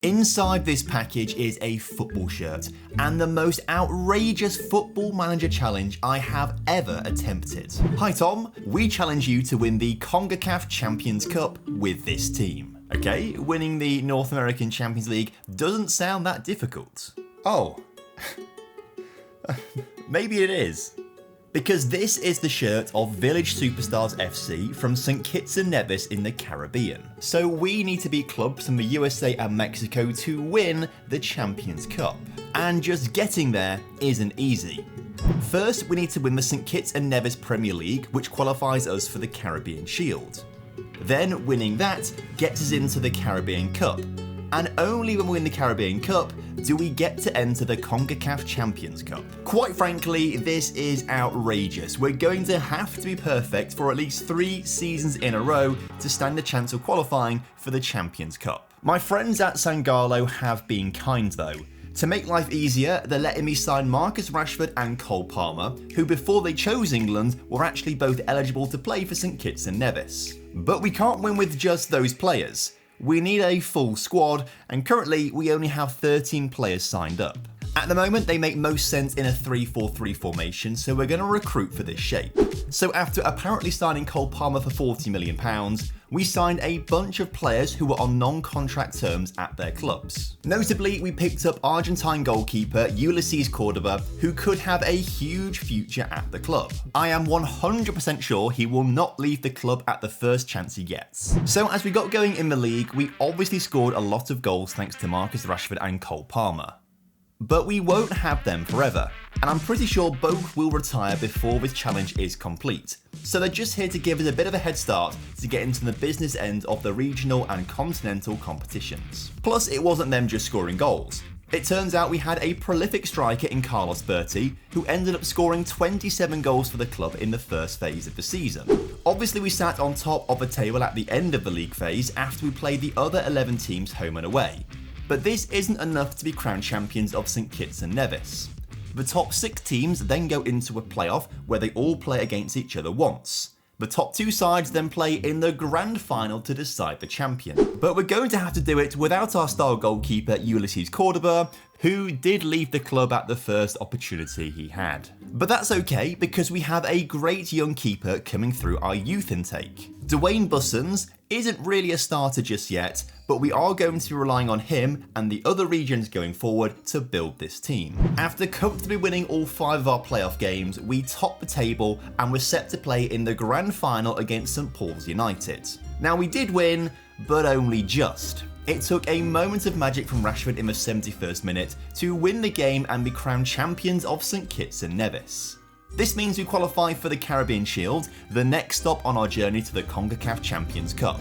Inside this package is a football shirt and the most outrageous football manager challenge I have ever attempted. Hi Tom, we challenge you to win the CONCACAF Champions Cup with this team. Okay, winning the North American Champions League doesn't sound that difficult. Oh, maybe it is. Because this is the shirt of Village Superstars FC from St. Kitts and Nevis in the Caribbean. So we need to beat clubs from the USA and Mexico to win the Champions Cup. And just getting there isn't easy. First, we need to win the St. Kitts and Nevis Premier League, which qualifies us for the Caribbean Shield. Then winning that gets us into the Caribbean Cup. And only when we win the Caribbean Cup do we get to enter the CONCACAF Champions Cup. Quite frankly, this is outrageous. We're going to have to be perfect for at least 3 seasons in a row to stand a chance of qualifying for the Champions Cup. My friends at Sangalo have been kind though. To make life easier, they're letting me sign Marcus Rashford and Cole Palmer, who before they chose England were actually both eligible to play for St. Kitts and Nevis. But we can't win with just those players. We need a full squad, and currently we only have 13 players signed up. At the moment, they make most sense in a 3-4-3 formation, so we're going to recruit for this shape. So after apparently signing Cole Palmer for £40 million, we signed a bunch of players who were on non-contract terms at their clubs. Notably, we picked up Argentine goalkeeper Ulysses Cordova, who could have a huge future at the club. I am 100% sure he will not leave the club at the first chance he gets. So as we got going in the league, we obviously scored a lot of goals thanks to Marcus Rashford and Cole Palmer. But we won't have them forever, and I'm pretty sure both will retire before this challenge is complete. So they're just here to give us a bit of a head start to get into the business end of the regional and continental competitions. Plus, it wasn't them just scoring goals. It turns out we had a prolific striker in Carlos Berti, who ended up scoring 27 goals for the club in the first phase of the season. Obviously, we sat on top of the table at the end of the league phase after we played the other 11 teams home and away. But this isn't enough to be crowned champions of St. Kitts and Nevis. The top 6 teams then go into a playoff where they all play against each other once. The top 2 sides then play in the grand final to decide the champion. But we're going to have to do it without our star goalkeeper Ulysses Cordova, who did leave the club at the first opportunity he had. But that's okay, because we have a great young keeper coming through our youth intake. Dwayne Bussons isn't really a starter just yet, but we are going to be relying on him and the other regions going forward to build this team. After comfortably winning all 5 of our playoff games, we topped the table and were set to play in the grand final against St. Paul's United. Now we did win, but only just. It took a moment of magic from Rashford in the 71st minute to win the game and be crowned champions of St. Kitts and Nevis. This means we qualify for the Caribbean Shield, the next stop on our journey to the CONCACAF Champions Cup.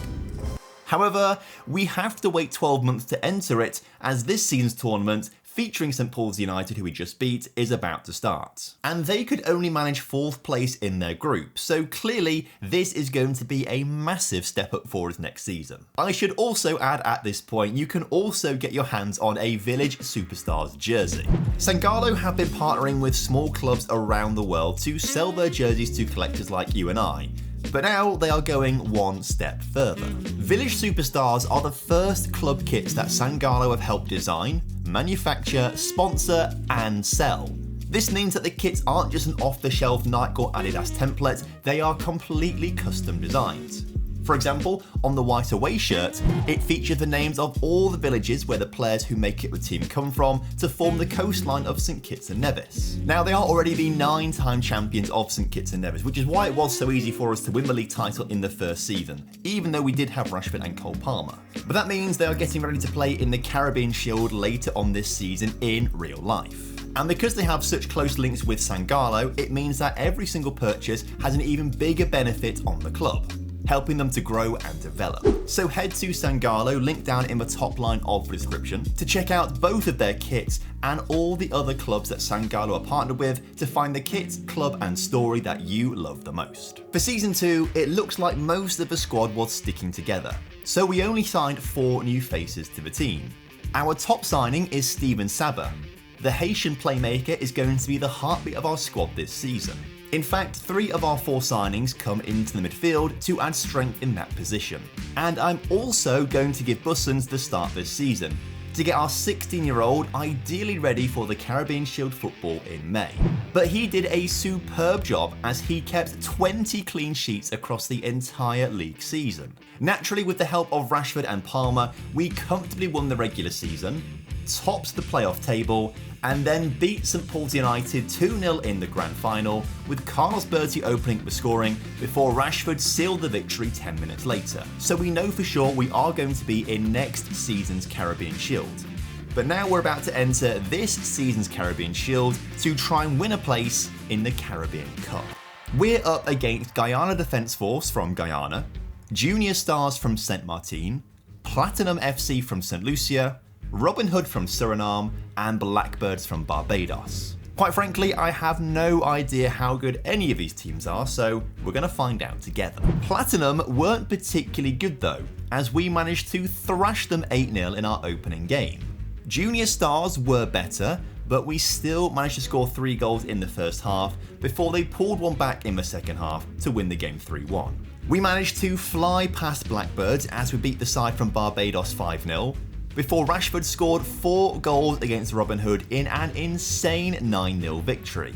However, we have to wait 12 months to enter it, as this season's tournament, featuring St. Paul's United, who we just beat, is about to start. And they could only manage 4th place in their group, so clearly this is going to be a massive step up for us next season. I should also add at this point, you can also get your hands on a Village Superstars jersey. Sangalo have been partnering with small clubs around the world to sell their jerseys to collectors like you and I. But now they are going one step further. Village Superstars are the first club kits that Sangalo have helped design, manufacture, sponsor, and sell. This means that the kits aren't just an off-the-shelf Nike or Adidas template, they are completely custom designed. For example, on the white away shirt, it featured the names of all the villages where the players who make it the team come from to form the coastline of St. Kitts and Nevis. Now, they are already the 9-time champions of St. Kitts and Nevis, which is why it was so easy for us to win the league title in the first season, even though we did have Rashford and Cole Palmer. But that means they are getting ready to play in the Caribbean Shield later on this season in real life. And because they have such close links with Sangalo, it means that every single purchase has an even bigger benefit on the club, helping them to grow and develop. So head to Sangalo, linked down in the top line of the description, to check out both of their kits and all the other clubs that Sangalo are partnered with to find the kit, club and story that you love the most. For Season 2, it looks like most of the squad was sticking together, so we only signed 4 new faces to the team. Our top signing is Steven Saba. The Haitian playmaker is going to be the heartbeat of our squad this season. In fact, 3 of our 4 signings come into the midfield to add strength in that position. And I'm also going to give Bussons the start this season, to get our 16-year-old ideally ready for the Caribbean Shield football in May. But he did a superb job as he kept 20 clean sheets across the entire league season. Naturally, with the help of Rashford and Palmer, we comfortably won the regular season, topped the playoff table, and then beat St Paul's United 2-0 in the grand final, with Carlos Berti opening up the scoring before Rashford sealed the victory 10 minutes later. So we know for sure we are going to be in next season's Caribbean Shield. But now we're about to enter this season's Caribbean Shield to try and win a place in the Caribbean Cup. We're up against Guyana Defence Force from Guyana, Junior Stars from Saint Martin, Platinum FC from St Lucia, Robin Hood from Suriname, and Blackbirds from Barbados. Quite frankly, I have no idea how good any of these teams are, so we're going to find out together. Platinum weren't particularly good though, as we managed to thrash them 8-0 in our opening game. Junior Stars were better, but we still managed to score 3 goals in the first half before they pulled one back in the second half to win the game 3-1. We managed to fly past Blackbirds as we beat the side from Barbados 5-0, before Rashford scored 4 goals against Robin Hood in an insane 9-0 victory.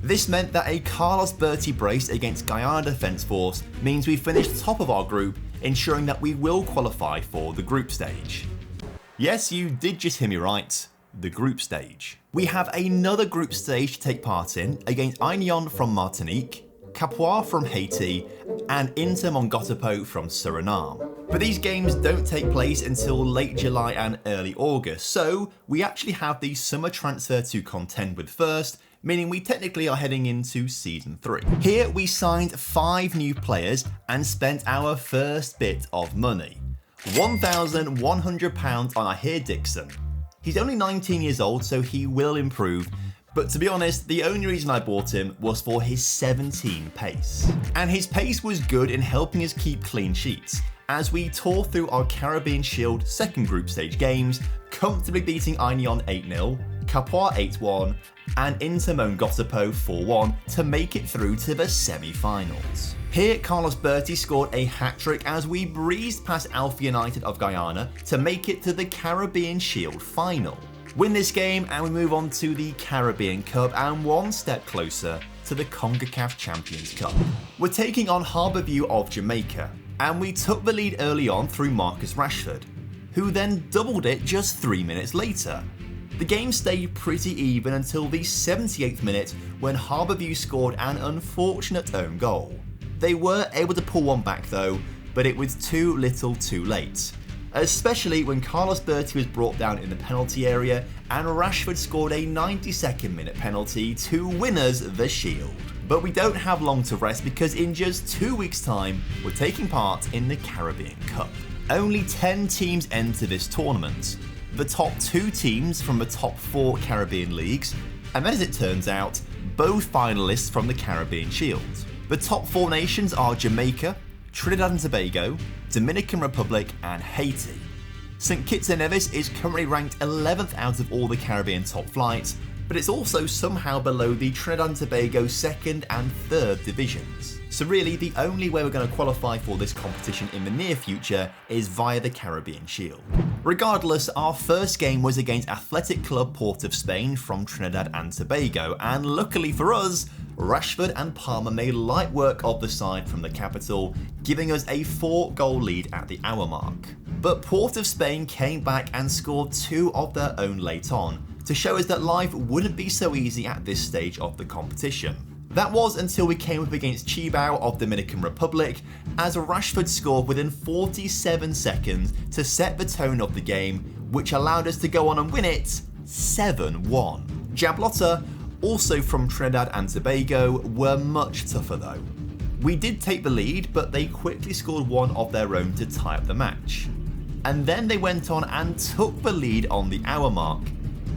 This meant that a Carlos Berti brace against Guyana Defence Force means we finished top of our group, ensuring that we will qualify for the group stage. Yes, you did just hear me right, the group stage. We have another group stage to take part in against Aignan from Martinique, Capois from Haiti, and Inter Mongotapo from Suriname. But these games don't take place until late July and early August, so we actually have the summer transfer to contend with first, meaning we technically are heading into Season 3. Here we signed 5 new players and spent our first bit of money. £1,100 on Ahir Dixon. He's only 19 years old, so he will improve, but to be honest, the only reason I bought him was for his 17 pace. And his pace was good in helping us keep clean sheets, as we tore through our Caribbean Shield second group stage games, comfortably beating Aignan 8-0, Capois 8-1, and Inter Mongotapo 4-1 to make it through to the semi-finals. Here, Carlos Berti scored a hat-trick as we breezed past Alpha United of Guyana to make it to the Caribbean Shield final. Win this game and we move on to the Caribbean Cup and one step closer to the CONCACAF Champions Cup. We're taking on Harbourview of Jamaica, and we took the lead early on through Marcus Rashford, who then doubled it just 3 minutes later. The game stayed pretty even until the 78th minute when Harbourview scored an unfortunate own goal. They were able to pull one back though, but it was too little too late, especially when Carlos Berti was brought down in the penalty area and Rashford scored a 92nd minute penalty to win us the Shield. But we don't have long to rest because in just 2 weeks' time, we're taking part in the Caribbean Cup. Only 10 teams enter this tournament, the top 2 teams from the top 4 Caribbean leagues, and then as it turns out, both finalists from the Caribbean Shield. The top 4 nations are Jamaica, Trinidad and Tobago, Dominican Republic, and Haiti. St Kitts and Nevis is currently ranked 11th out of all the Caribbean top flights, but it's also somehow below the Trinidad and Tobago 2nd and 3rd divisions. So really, the only way we're going to qualify for this competition in the near future is via the Caribbean Shield. Regardless, our first game was against Athletic Club Port of Spain from Trinidad and Tobago, and luckily for us, Rashford and Palmer made light work of the side from the capital, giving us a 4-goal lead at the hour mark. But Port of Spain came back and scored 2 of their own late on, to show us that life wouldn't be so easy at this stage of the competition. That was until we came up against Chibao of Dominican Republic, as Rashford scored within 47 seconds to set the tone of the game, which allowed us to go on and win it 7-1. Jablota, also from Trinidad and Tobago, were much tougher though. We did take the lead, but they quickly scored one of their own to tie up the match. And then they went on and took the lead on the hour mark,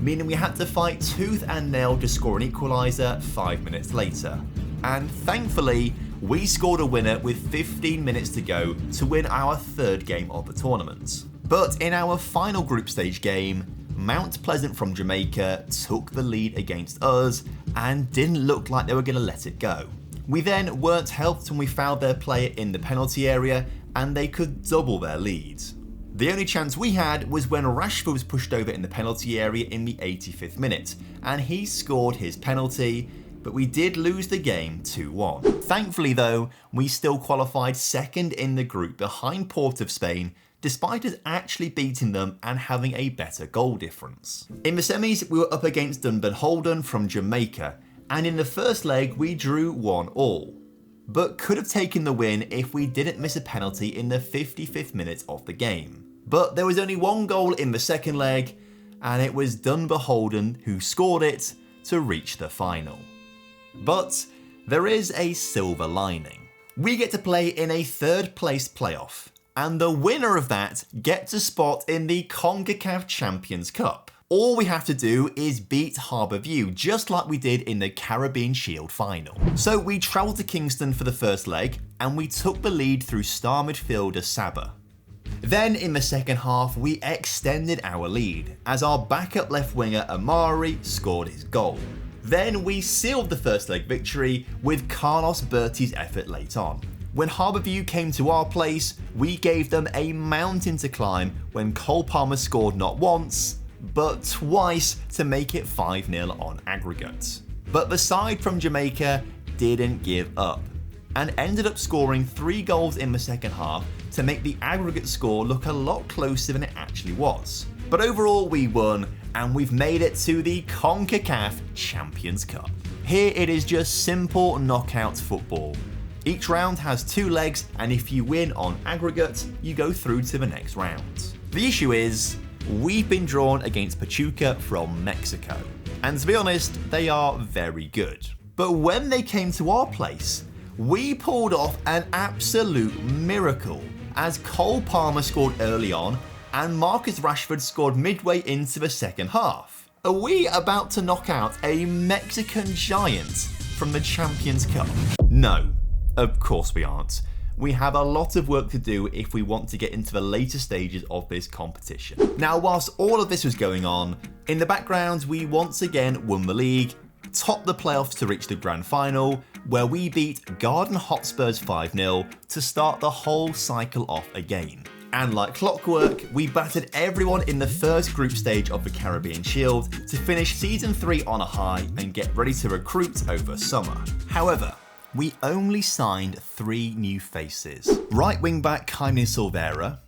meaning we had to fight tooth and nail to score an equaliser 5 minutes later. And thankfully, we scored a winner with 15 minutes to go to win our 3rd game of the tournament. But in our final group stage game, Mount Pleasant from Jamaica took the lead against us and didn't look like they were going to let it go. We then weren't helped when we fouled their player in the penalty area and they could double their lead. The only chance we had was when Rashford was pushed over in the penalty area in the 85th minute, and he scored his penalty, but we did lose the game 2-1. Thankfully though, we still qualified second in the group behind Port of Spain, despite us actually beating them and having a better goal difference. In the semis, we were up against Dunban Holden from Jamaica, and in the first leg we drew 1-1, but could have taken the win if we didn't miss a penalty in the 55th minute of the game. But there was only one goal in the second leg, and it was Dunban Holden who scored it to reach the final. But there is a silver lining. We get to play in a third place playoff, and the winner of that gets a spot in the CONCACAF Champions Cup. All we have to do is beat Harbourview, just like we did in the Caribbean Shield final. So we travelled to Kingston for the first leg, and we took the lead through star midfielder Saba. Then in the second half, we extended our lead, as our backup left winger Amari scored his goal. Then we sealed the first leg victory with Carlos Berti's effort late on. When Harbourview came to our place, we gave them a mountain to climb when Cole Palmer scored not once, but twice to make it 5-0 on aggregate. But the side from Jamaica didn't give up, and ended up scoring 3 goals in the second half to make the aggregate score look a lot closer than it actually was. But overall we won, and we've made it to the CONCACAF Champions Cup. Here it is just simple knockout football. Each round has 2 legs, and if you win on aggregate, you go through to the next round. The issue is, we've been drawn against Pachuca from Mexico, and to be honest, they are very good. But when they came to our place, we pulled off an absolute miracle, as Cole Palmer scored early on and Marcus Rashford scored midway into the second half. Are we about to knock out a Mexican giant from the Champions Cup? No, of course we aren't. We have a lot of work to do if we want to get into the later stages of this competition. Now, whilst all of this was going on, in the background we once again won the league, topped the playoffs to reach the grand final, where we beat Garden Hotspurs 5-0 to start the whole cycle off again. And like clockwork, we battered everyone in the first group stage of the Caribbean Shield to finish Season 3 on a high and get ready to recruit over summer. However, we only signed 3 new faces. Right wing back Jaime Silveira,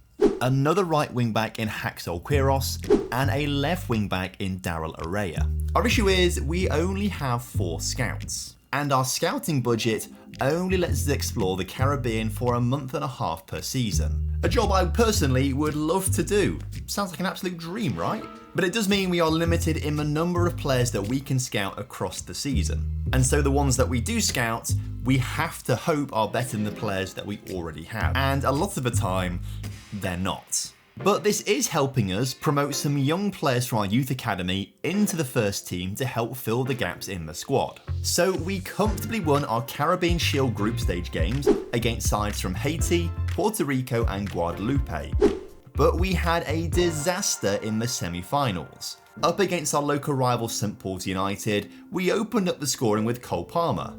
another right wing back in Haxel Quiros, and a left wing back in Daryl Araya. Our issue is we only have 4 scouts, and our scouting budget only lets us explore the Caribbean for a month and a half per season. A job I personally would love to do. Sounds like an absolute dream, right? But it does mean we are limited in the number of players that we can scout across the season. And so the ones that we do scout, we have to hope are better than the players that we already have. And a lot of the time, they're not. But this is helping us promote some young players from our youth academy into the first team to help fill the gaps in the squad. So we comfortably won our Caribbean Shield group stage games against sides from Haiti, Puerto Rico and Guadeloupe. But we had a disaster in the semi-finals. Up against our local rival St Paul's United, we opened up the scoring with Cole Palmer.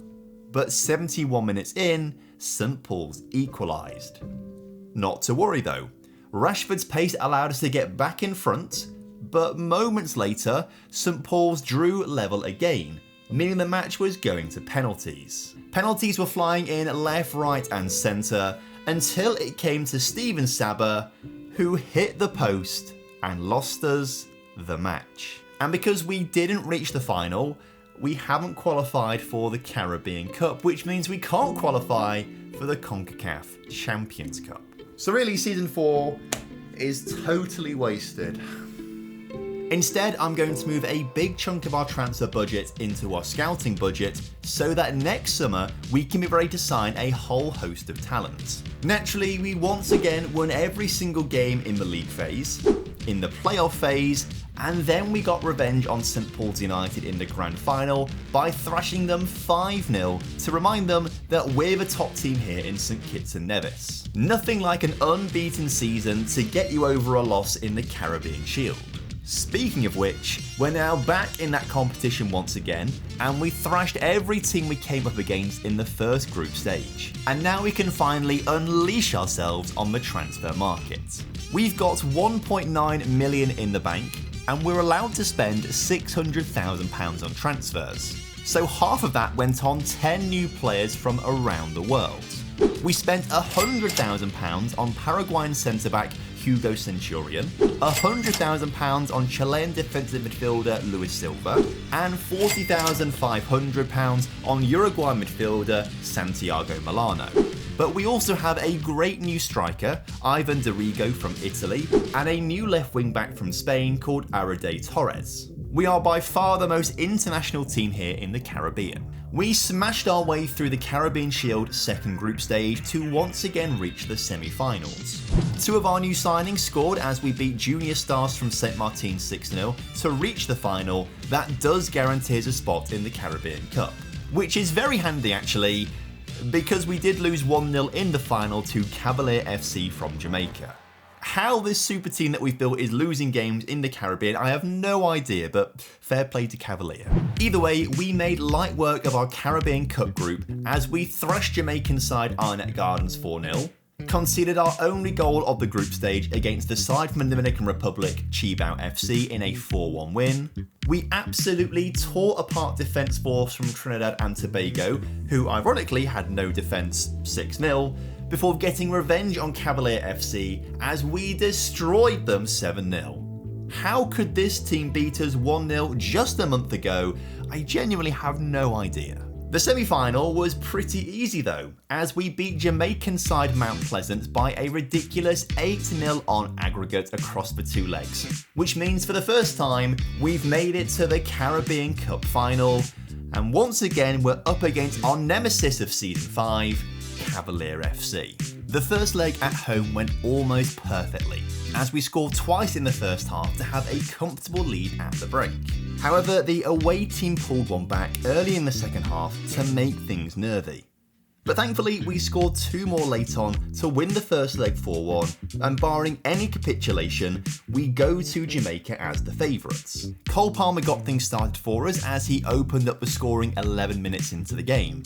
But 71 minutes in, St Paul's equalised. Not to worry though. Rashford's pace allowed us to get back in front, but moments later, St Paul's drew level again, meaning the match was going to penalties. Penalties were flying in left, right and centre until it came to Steven Saba, who hit the post and lost us the match. And because we didn't reach the final, we haven't qualified for the Caribbean Cup, which means we can't qualify for the CONCACAF Champions Cup. So really, Season 4 is totally wasted. Instead, I'm going to move a big chunk of our transfer budget into our scouting budget so that next summer we can be ready to sign a whole host of talent. Naturally, we once again won every single game in the league phase, in the playoff phase, and then we got revenge on St Paul's United in the grand final by thrashing them 5-0 to remind them that we're the top team here in St Kitts and Nevis. Nothing like an unbeaten season to get you over a loss in the Caribbean Shield. Speaking of which, we're now back in that competition once again, and we thrashed every team we came up against in the first group stage. And now we can finally unleash ourselves on the transfer market. We've got 1.9 million in the bank, and we're allowed to spend £600,000 on transfers. So half of that went on 10 new players from around the world. We spent £100,000 on Paraguayan centre-back Hugo Centurion, £100,000 on Chilean defensive midfielder Luis Silva, and £40,500 on Uruguay midfielder Santiago Milano. But we also have a great new striker, Ivan Dorigo from Italy, and a new left wing back from Spain called Arade Torres. We are by far the most international team here in the Caribbean. We smashed our way through the Caribbean Shield second group stage to once again reach the semi-finals. Two of our new signings scored as we beat Junior Stars from St. Martin 6-0 to reach the final. That does guarantee us a spot in the Caribbean Cup, which is very handy actually, because we did lose 1-0 in the final to Cavalier FC from Jamaica. How this super team that we've built is losing games in the Caribbean, I have no idea, but fair play to Cavalier. Either way, we made light work of our Caribbean Cup group as we thrashed Jamaican side Arnett Gardens 4-0, conceded our only goal of the group stage against the side from the Dominican Republic, Chibao FC, in a 4-1 win. We absolutely tore apart defence force from Trinidad and Tobago, who ironically had no defence, 6-0, before getting revenge on Cavalier FC as we destroyed them 7-0. How could this team beat us 1-0 just a month ago? I genuinely have no idea. The semi-final was pretty easy though, as we beat Jamaican side Mount Pleasant by a ridiculous 8-0 on aggregate across the two legs, which means for the first time we've made it to the Caribbean Cup final, and once again we're up against our nemesis of Season 5, Cavalier FC. The first leg at home went almost perfectly, as we scored twice in the first half to have a comfortable lead at the break. However, the away team pulled one back early in the second half to make things nervy. But thankfully, we scored two more late on to win the first leg 4-1, and barring any capitulation, we go to Jamaica as the favourites. Cole Palmer got things started for us as he opened up the scoring 11 minutes into the game.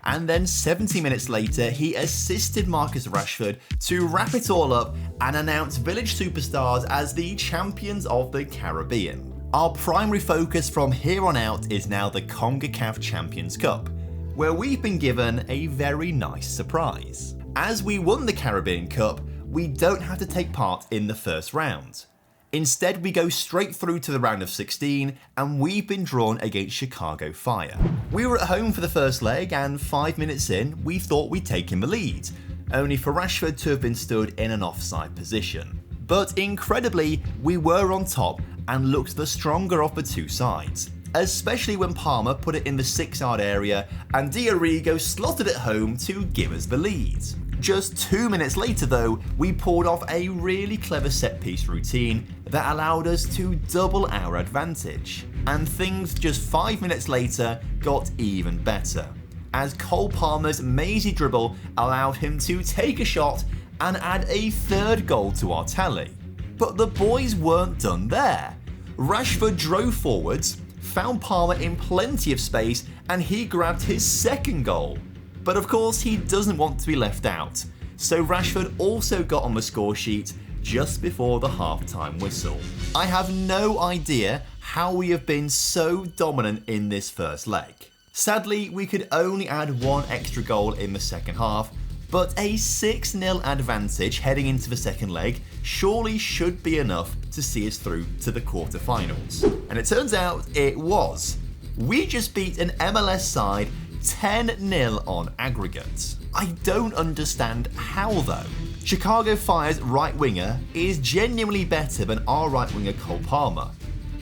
And then 70 minutes later, he assisted Marcus Rashford to wrap it all up and announce Village Superstars as the champions of the Caribbean. Our primary focus from here on out is now the CONCACAF Champions Cup, where we've been given a very nice surprise. As we won the Caribbean Cup, we don't have to take part in the first round. Instead, we go straight through to the round of 16, and we've been drawn against Chicago Fire. We were at home for the first leg, and 5 minutes in, we thought we'd taken the lead, only for Rashford to have been stood in an offside position. But incredibly, we were on top and looked the stronger of the two sides, especially when Palmer put it in the 6-yard area and Diorigo slotted it home to give us the lead. Just 2 minutes later though, we pulled off a really clever set-piece routine that allowed us to double our advantage. And things just 5 minutes later got even better, as Cole Palmer's mazy dribble allowed him to take a shot and add a third goal to our tally. But the boys weren't done there. Rashford drove forwards, found Palmer in plenty of space, and he grabbed his second goal. But of course he doesn't want to be left out, so Rashford also got on the score sheet just before the half-time whistle. I have no idea how we have been so dominant in this first leg. Sadly, we could only add one extra goal in the second half, but a 6-0 advantage heading into the second leg surely should be enough to see us through to the quarterfinals. And it turns out it was. We just beat an MLS side 10-0 on aggregate. I don't understand how though. Chicago Fire's right winger is genuinely better than our right winger Cole Palmer.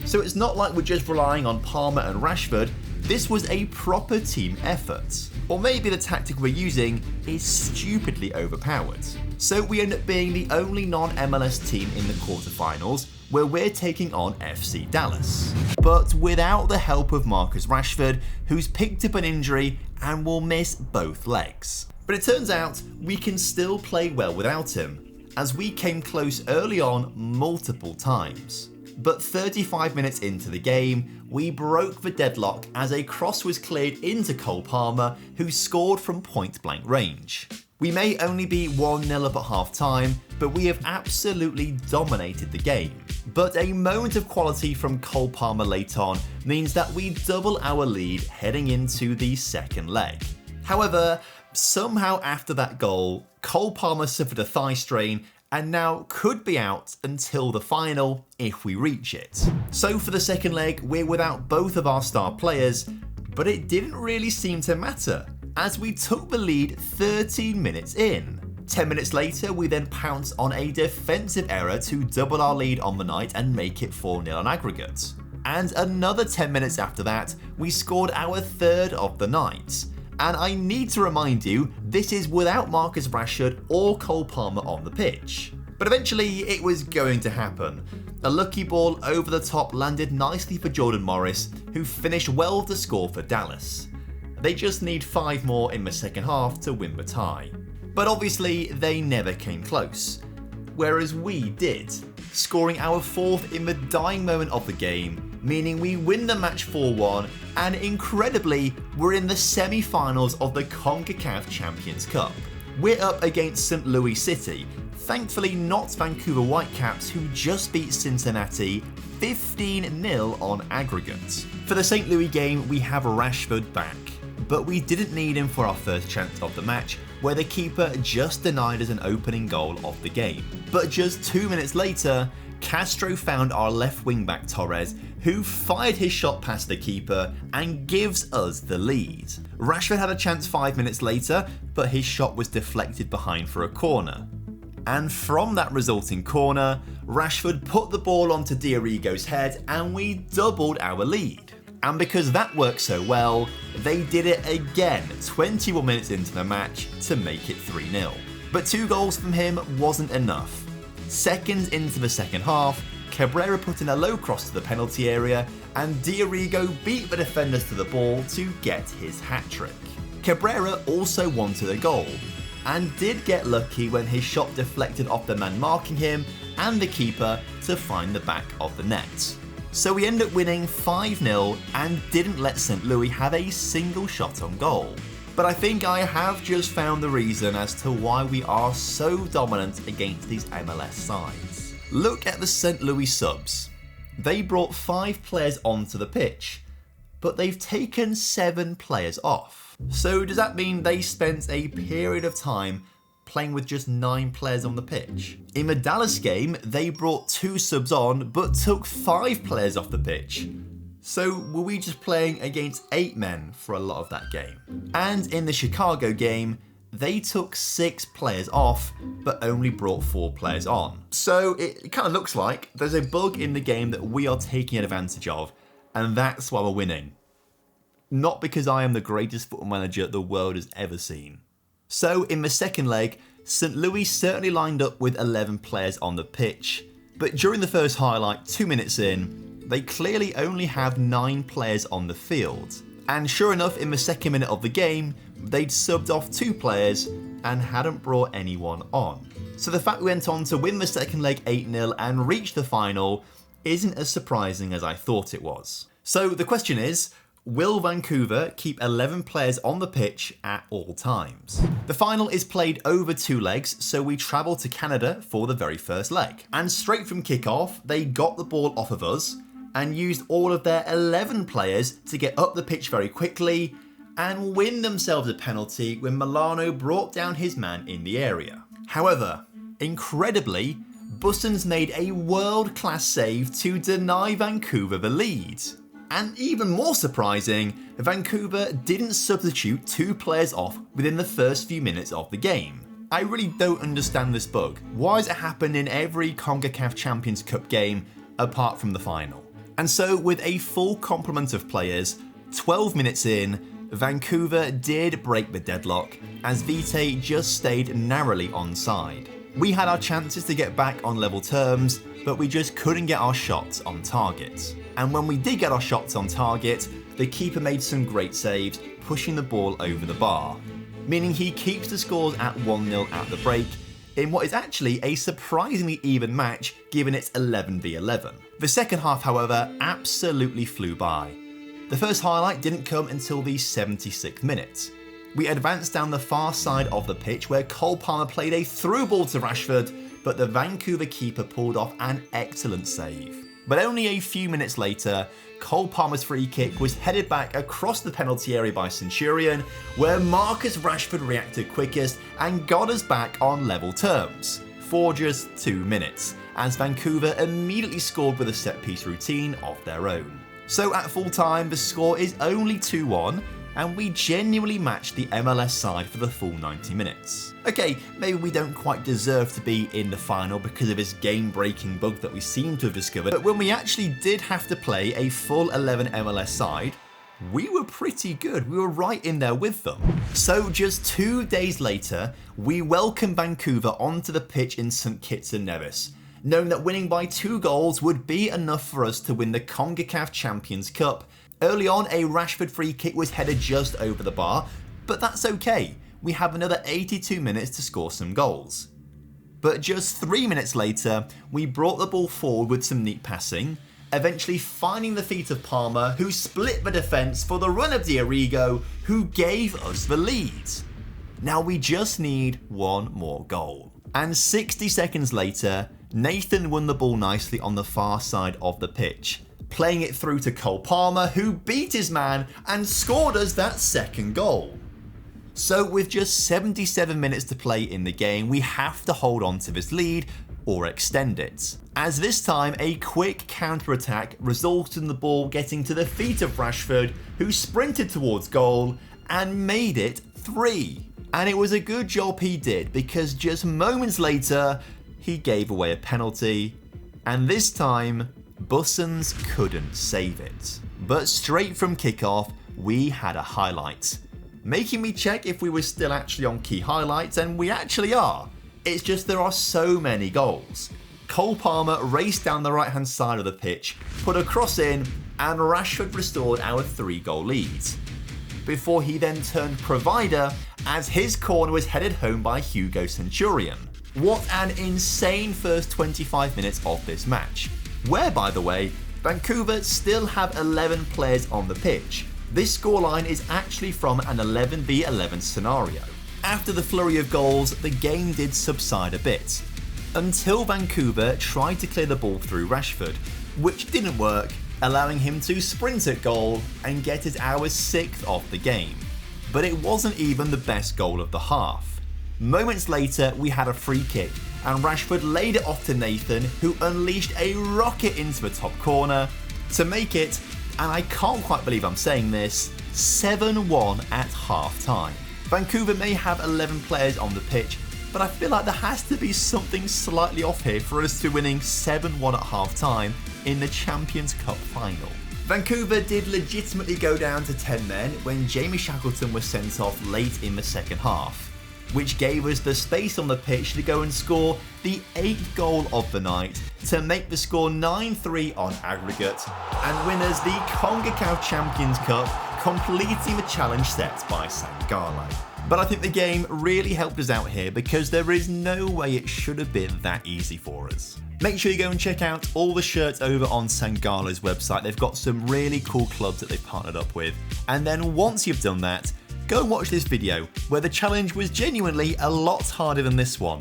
So it's not like we're just relying on Palmer and Rashford, this was a proper team effort. Or maybe the tactic we're using is stupidly overpowered. So we end up being the only non-MLS team in the quarterfinals, where we're taking on FC Dallas. But without the help of Marcus Rashford, who's picked up an injury and will miss both legs. But it turns out we can still play well without him, as we came close early on multiple times. But 35 minutes into the game, we broke the deadlock as a cross was cleared into Cole Palmer, who scored from point-blank range. We may only be 1-0 up at half-time, but we have absolutely dominated the game. But a moment of quality from Cole Palmer late on means that we double our lead heading into the second leg. However, somehow after that goal, Cole Palmer suffered a thigh strain and now could be out until the final if we reach it. So for the second leg, we're without both of our star players, but it didn't really seem to matter, as we took the lead 13 minutes in. 10 minutes later, we then pounced on a defensive error to double our lead on the night and make it 4-0 on aggregate. And another 10 minutes after that, we scored our third of the night. And I need to remind you, this is without Marcus Rashford or Cole Palmer on the pitch. But eventually, it was going to happen. A lucky ball over the top landed nicely for Jordan Morris, who finished well to score for Dallas. They just need 5 more in the second half to win the tie. But obviously, they never came close. Whereas we did, scoring our 4th in the dying moment of the game, meaning we win the match 4-1, and incredibly, we're in the semi-finals of the CONCACAF Champions Cup. We're up against St. Louis City, thankfully not Vancouver Whitecaps, who just beat Cincinnati 15-0 on aggregate. For the St. Louis game, we have Rashford back, but we didn't need him for our first chance of the match, where the keeper just denied us an opening goal of the game. But just 2 minutes later, Castro found our left wing-back Torres, who fired his shot past the keeper and gives us the lead. Rashford had a chance 5 minutes later, but his shot was deflected behind for a corner. And from that resulting corner, Rashford put the ball onto Diarigo's head and we doubled our lead. And because that worked so well, they did it again 21 minutes into the match to make it 3-0. But 2 goals from him wasn't enough. Seconds into the second half, Cabrera put in a low cross to the penalty area and Diarigo beat the defenders to the ball to get his hat-trick. Cabrera also wanted a goal, and did get lucky when his shot deflected off the man marking him and the keeper to find the back of the net. So we end up winning 5-0 and didn't let St. Louis have a single shot on goal. But I think I have just found the reason as to why we are so dominant against these MLS sides. Look at the St. Louis subs. They brought 5 players onto the pitch, but they've taken 7 players off. So does that mean they spent a period of time playing with just 9 players on the pitch? In the Dallas game, they brought 2 subs on, but took 5 players off the pitch. So were we just playing against 8 men for a lot of that game? And in the Chicago game, they took 6 players off, but only brought 4 players on. So it kind of looks like there's a bug in the game that we are taking advantage of, and that's why we're winning. Not because I am the greatest football manager the world has ever seen. So in the second leg, St. Louis certainly lined up with 11 players on the pitch, but during the first highlight, 2 minutes in, they clearly only have 9 players on the field. And sure enough, in the second minute of the game, they'd subbed off 2 players and hadn't brought anyone on. So the fact we went on to win the second leg 8-0 and reach the final isn't as surprising as I thought it was. So the question is, will Vancouver keep 11 players on the pitch at all times? The final is played over 2 legs, so we travel to Canada for the very first leg. And straight from kickoff, they got the ball off of us and used all of their 11 players to get up the pitch very quickly and win themselves a penalty when Milano brought down his man in the area. However, incredibly, Bussens made a world-class save to deny Vancouver the lead. And even more surprising, Vancouver didn't substitute 2 players off within the first few minutes of the game. I really don't understand this bug. Why has it happened in every CONCACAF Champions Cup game apart from the final? And so with a full complement of players, 12 minutes in, Vancouver did break the deadlock as Vite just stayed narrowly onside. We had our chances to get back on level terms, but we just couldn't get our shots on target. And when we did get our shots on target, the keeper made some great saves, pushing the ball over the bar, meaning he keeps the scores at 1-0 at the break in what is actually a surprisingly even match given it's 11v11. The second half, however, absolutely flew by. The first highlight didn't come until the 76th minute. We advanced down the far side of the pitch where Cole Palmer played a through ball to Rashford, but the Vancouver keeper pulled off an excellent save. But only a few minutes later, Cole Palmer's free kick was headed back across the penalty area by Centurion, where Marcus Rashford reacted quickest and got us back on level terms for just 2 minutes, as Vancouver immediately scored with a set-piece routine of their own. So at full time, the score is only 2-1, and we genuinely matched the MLS side for the full 90 minutes. Okay, maybe we don't quite deserve to be in the final because of this game-breaking bug that we seem to have discovered, but when we actually did have to play a full 11 MLS side, we were pretty good. We were right in there with them. So just 2 days later, we welcomed Vancouver onto the pitch in St. Kitts and Nevis, knowing that winning by 2 goals would be enough for us to win the CONCACAF Champions Cup. Early on, a Rashford free kick was headed just over the bar, but that's okay. We have another 82 minutes to score some goals. But just 3 minutes later, we brought the ball forward with some neat passing, eventually finding the feet of Palmer, who split the defence for the run of Diarrigo, who gave us the lead. Now we just need one more goal. And 60 seconds later, Nathan won the ball nicely on the far side of the pitch, playing it through to Cole Palmer, who beat his man and scored us that second goal. So with just 77 minutes to play in the game, we have to hold on to this lead or extend it, as this time a quick counter-attack resulted in the ball getting to the feet of Rashford, who sprinted towards goal and made it 3. And it was a good job he did, because just moments later he gave away a penalty, and this time Bussons couldn't save it. But straight from kickoff, we had a highlight, making me check if we were still actually on key highlights, and we actually are. It's just there are so many goals. Cole Palmer raced down the right hand side of the pitch, put a cross in, and Rashford restored our 3-goal lead, before he then turned provider as his corner was headed home by Hugo Centurion. What an insane first 25 minutes of this match, where, by the way, Vancouver still have 11 players on the pitch. This scoreline is actually from an 11v11 scenario. After the flurry of goals, the game did subside a bit, until Vancouver tried to clear the ball through Rashford, which didn't work, allowing him to sprint at goal and get us our 6th of the game. But it wasn't even the best goal of the half. Moments later, we had a free kick, and Rashford laid it off to Nathan, who unleashed a rocket into the top corner to make it, and I can't quite believe I'm saying this, 7-1 at half time. Vancouver may have 11 players on the pitch, but I feel like there has to be something slightly off here for us to winning 7-1 at half time in the Champions Cup final. Vancouver did legitimately go down to 10 men when Jamie Shackleton was sent off late in the second half, which gave us the space on the pitch to go and score the 8th goal of the night to make the score 9-3 on aggregate and win us the CONCACAF Champions Cup, completing the challenge set by Sangalo. But I think the game really helped us out here, because there is no way it should have been that easy for us. Make sure you go and check out all the shirts over on Sangalo's website. They've got some really cool clubs that they've partnered up with. And then once you've done that, go and watch this video where the challenge was genuinely a lot harder than this one.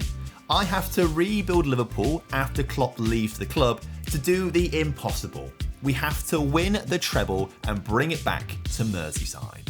I have to rebuild Liverpool after Klopp leaves the club to do the impossible. We have to win the treble and bring it back to Merseyside.